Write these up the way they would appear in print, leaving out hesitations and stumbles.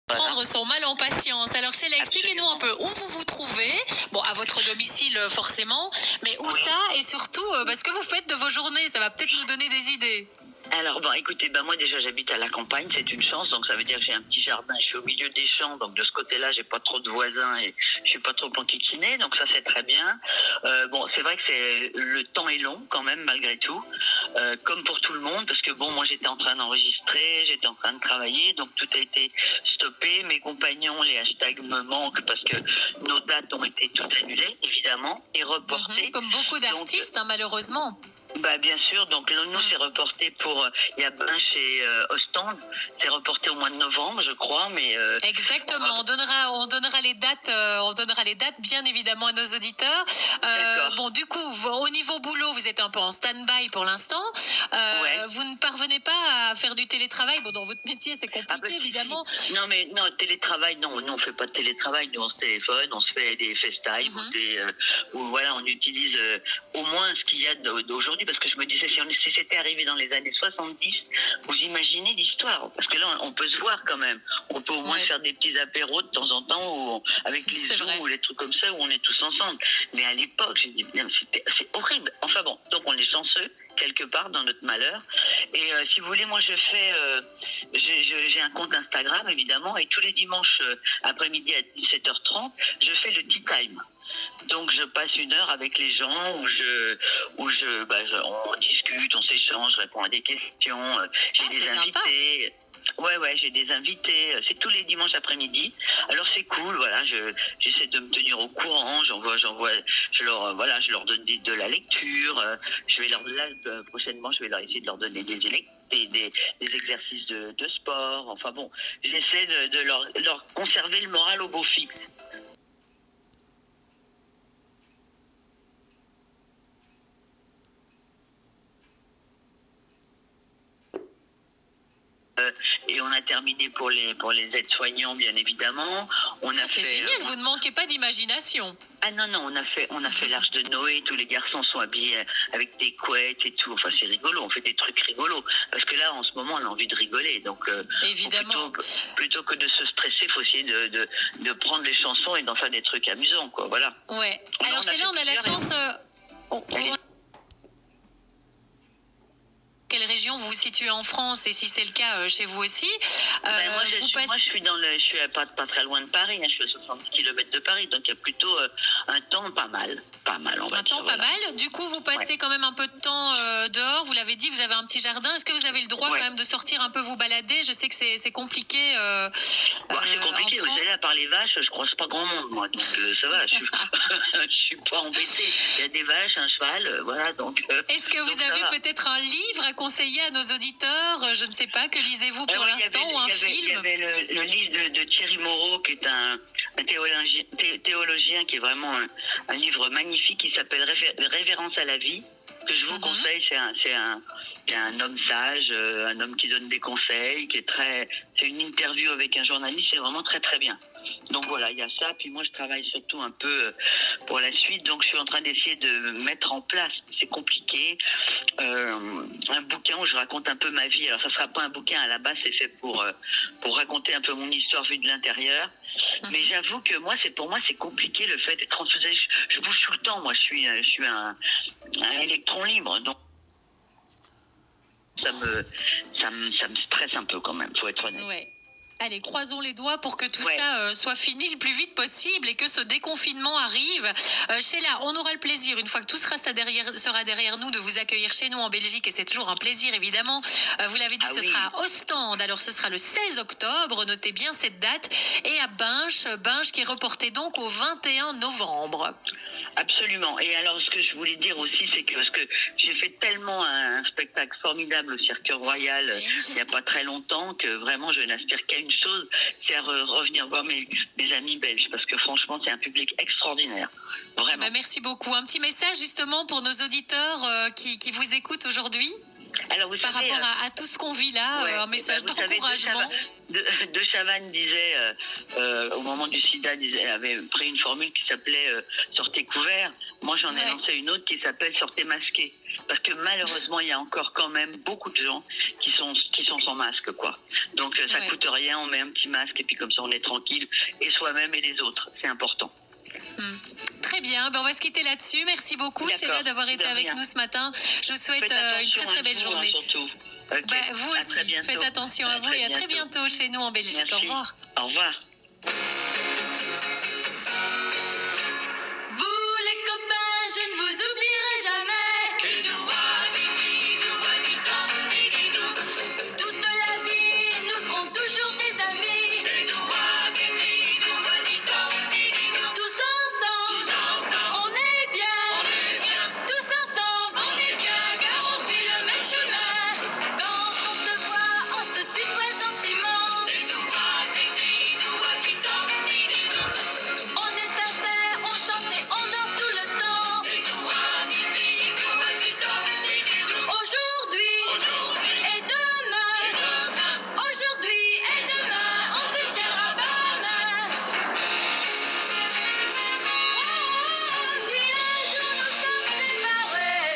Voilà. Prendre son mal en patience. Alors Sheila, expliquez-nous un peu où vous vous trouvez. Bon, à votre domicile forcément, mais où Oui. ça et surtout ce que vous faites de vos journées. Ça va peut-être nous donner des idées. Alors, bon, écoutez, moi déjà j'habite à la campagne, c'est une chance, donc ça veut dire que j'ai un petit jardin, je suis au milieu des champs, donc de ce côté-là, j'ai pas trop de voisins et je suis pas trop enquiquinée, donc ça c'est très bien. Bon, c'est vrai que le temps est long quand même, malgré tout, comme pour tout le monde, parce que bon, moi j'étais en train d'enregistrer, j'étais en train de travailler, donc tout a été stoppé. Mes compagnons, les hashtags me manquent parce que nos dates ont été toutes annulées, évidemment, et reportées. Comme beaucoup d'artistes, malheureusement. Bah bien sûr, donc nous c'est reporté pour, il y a Binche et Ostende, c'est reporté au mois de novembre je crois, mais... Exactement, on donnera les dates bien évidemment à nos auditeurs. Bon du coup, au niveau boulot, vous êtes un peu en stand-by pour l'instant. Ouais. Vous ne parvenez pas à faire du télétravail. Bon, dans votre métier c'est compliqué évidemment. Non mais non, télétravail, non, nous on fait pas de télétravail, nous on se téléphone, on se fait des FaceTime, ou voilà, on utilise au moins ce qu'il y a d'aujourd'hui, parce que je me disais, si c'était arrivé dans les années 70, vous imaginez l'histoire, parce que là on peut se voir quand même, on peut au moins faire des petits apéros de temps en temps, avec les Zooms ou les trucs comme ça, où on est tous ensemble. Mais à l'époque, j'ai dit, c'est horrible. Enfin bon, donc on est chanceux, quelque part, dans notre malheur. Et si vous voulez, moi je fais, j'ai un compte Instagram évidemment, et tous les dimanches après-midi à 17h30, je fais le tea time. Donc je passe une heure avec les gens où on discute, on s'échange, je réponds à des questions, j'ai des invités. Ouais, j'ai des invités, c'est tous les dimanches après-midi. Alors c'est cool, voilà, j'essaie de me tenir au courant, je leur donne de la lecture, prochainement je vais leur essayer de leur donner des exercices de sport, enfin bon, j'essaie de leur conserver le moral au beau fixe. Et on a terminé pour les aides-soignants, bien évidemment. C'est génial, vous ne manquez pas d'imagination. Ah non, on a fait l'Arche de Noé, tous les garçons sont habillés avec des couettes et tout, enfin c'est rigolo, on fait des trucs rigolos, parce que là en ce moment on a envie de rigoler, donc évidemment. Plutôt que de se stresser, il faut essayer de prendre les chansons et d'en faire des trucs amusants, quoi, voilà. Ouais, alors c'est là on a la chance... Quelle région vous vous situez en France et si c'est le cas chez vous aussi? Moi, je suis pas très loin de Paris, je suis à 70 km de Paris, donc il y a plutôt un temps pas mal, on va dire. Pas mal. Du coup, vous passez quand même un peu de temps dehors. Vous l'avez dit, vous avez un petit jardin. Est-ce que vous avez le droit quand même de sortir un peu vous balader? Je sais que c'est compliqué. C'est compliqué. Vous savez, à part les vaches, je croise pas grand monde, moi, donc ça va. Je suis pas embêtée. Il y a des vaches, un cheval, voilà. Donc. Est-ce que vous avez peut-être un livre à conseiller à nos auditeurs? Je ne sais pas. Que lisez-vous pour l'instant ou un film? Il y avait le livre de Thierry Moreau, qui est un théologien, qui est vraiment un livre magnifique, qui s'appelle Révérence à la vie, que je vous conseille. C'est un homme sage, un homme qui donne des conseils, c'est une interview avec un journaliste, c'est vraiment très très bien. Donc voilà, il y a ça, puis moi je travaille surtout un peu pour la suite, donc je suis en train d'essayer de mettre en place, c'est compliqué, un bouquin où je raconte un peu ma vie. Alors ça sera pas un bouquin, à la base c'est fait pour raconter un peu mon histoire vue de l'intérieur, mais j'avoue que pour moi c'est compliqué le fait d'être transfusé, je bouge tout le temps, moi je suis un électron libre, donc ça me stresse un peu quand même, faut être honnête. Ouais. Allez, croisons les doigts pour que tout ça soit fini le plus vite possible et que ce déconfinement arrive. Sheila, on aura le plaisir, une fois que tout sera derrière nous, de vous accueillir chez nous en Belgique, et c'est toujours un plaisir évidemment. Vous l'avez dit, ce sera à Ostende, alors ce sera le 16 octobre, notez bien cette date, et à Binche qui est reporté donc au 21 novembre. Absolument. Et alors, ce que je voulais dire aussi, c'est que parce que j'ai fait tellement un spectacle formidable au Cirque Royal il n'y a pas très longtemps, que vraiment je n'aspire qu'à une chose, c'est à revenir voir mes amis belges, parce que franchement c'est un public extraordinaire, vraiment. Merci beaucoup. Un petit message justement pour nos auditeurs qui vous écoutent aujourd'hui. Alors, vous par savez, rapport à tout ce qu'on vit là, ouais, un message vous savez, d'encouragement. De Chavannes disait, au moment du sida, avait pris une formule qui s'appelait sortez couvert. Moi, j'en ai lancé une autre qui s'appelle sortez masqué. Parce que malheureusement, il y a encore quand même beaucoup de gens qui sont sans masque, quoi. Donc, ça coûte rien, on met un petit masque et puis comme ça, on est tranquille. Et soi-même et les autres, c'est important. Très bien, on va se quitter là-dessus. Merci beaucoup, Sheila, d'avoir été avec nous ce matin. Je vous souhaite une très très belle journée. Okay. Vous aussi, faites attention à vous et à très bientôt chez nous en Belgique. Merci. Au revoir. Au revoir. Vous les copains, je ne vous oublierai jamais. Toute la vie, nous serons toujours des amis. Tous ensemble, on est bien. Tous ensemble, on est bien, car on suit le même chemin. Quand on se voit, on se tutoie gentiment. On est sincère, on chante et on danse tout le temps. Aujourd'hui et demain, on se tiendra par la main. Si un jour nous sommes séparés,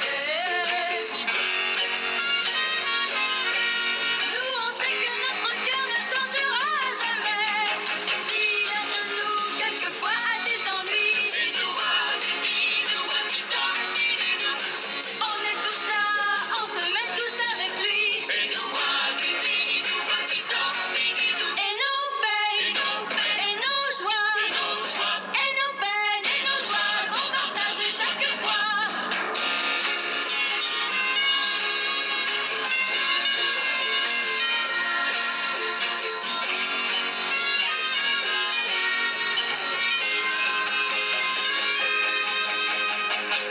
nous on sait que notre cœur ne changera jamais. S'il y a de nous quelquefois à des ennuis, on est tous là, on se met tous avec lui. Et nos peines, et nos joies, et nos peines, et nos joies, on partage chaque fois.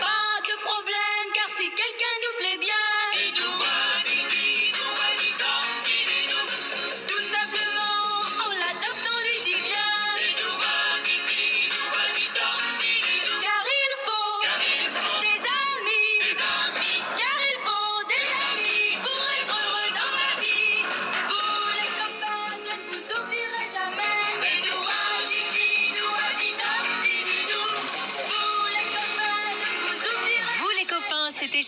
Pas de problème, car si quelqu'un nous plaît bien, tout simplement, on l'adopte, on lui dit bien. Car il faut des amis, car il faut des amis pour être heureux dans la vie. Vous les copains, je ne vous oublierai jamais. Vous les copains, je ne vous oublierai jamais. Vous les copains, c'était